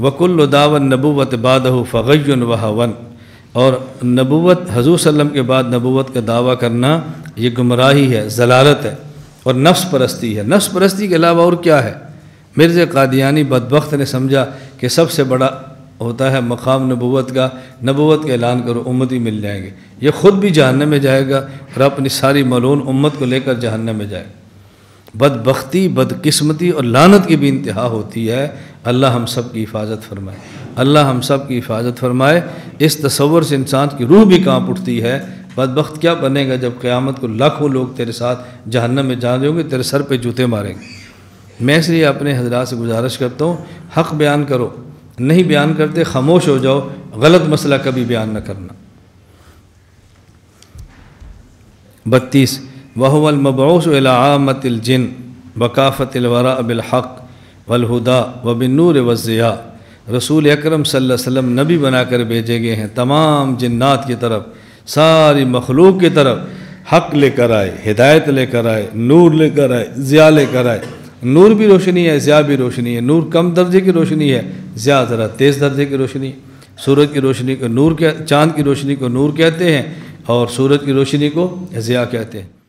وَكُلُّ دَعْوَى النَّبُوَّةِ بَعْدَهُ فَغَيٌّ وَهَوًى، اور نبوت حضور صلی اللہ علیہ وسلم کے بعد نبوت کا دعویٰ کرنا یہ گمراہی ہے، ضلالت ہے اور نفس پرستی ہے۔ نفس پرستی کے علاوہ اور کیا ہے؟ مرزا قادیانی بدبخت نے سمجھا کہ سب سے بڑا ہوتا ہے مقام نبوت کا، نبوت کا اعلان کرو امتی مل جائیں گے۔ یہ خود بھی جہنم میں جائے گا اور اپنی ساری ملعون امت کو لے کر جہنم میں جائے گا۔ بدبختی، بدقسمتی اور لعنت کی بھی انتہا ہوتی ہے۔ اللہ ہم سب کی حفاظت فرمائے، اللہ ہم سب کی حفاظت فرمائے۔ اس تصور سے انسان کی روح بھی کانپ اٹھتی ہے۔ بدبخت کیا بنے گا جب قیامت کو لاکھوں لوگ تیرے ساتھ جہنم میں جا رہے ہوں گے، تیرے سر پہ جوتے ماریں گے۔ میں اس لیے اپنے حضرات سے گزارش کرتا ہوں، حق بیان کرو، نہیں بیان کرتے خاموش ہو جاؤ، غلط مسئلہ کبھی بیان نہ کرنا۔ 32 وَهُوَ الْمَبْعُوثُ إِلَىٰ عَامَّةِ الْجِنِّ وَكَافَةِ الْوَرَىٰ بِالْحَقِّ وَالْهُدَىٰ وَبِالنُّورِ وَالضِّيَاءِ، رسول اکرم صلی اللہ علیہ وسلم نبی بنا کر بھیجے گئے ہیں تمام جنات کی طرف، ساری مخلوق کی طرف۔ حق لے کر آئے، ہدایت لے کر آئے، نور لے کر آئے، ضیاء لے کر آئے۔ نور بھی روشنی ہے، ضیاء بھی روشنی ہے۔ نور کم درجے کی روشنی ہے، ضیاء ذرا تیز درجے کی روشنی ہے۔ سورج کی روشنی کو نور چاند کی روشنی کو نور کہتے ہیں اور سورج کی روشنی کو ضیاء کہتے ہیں۔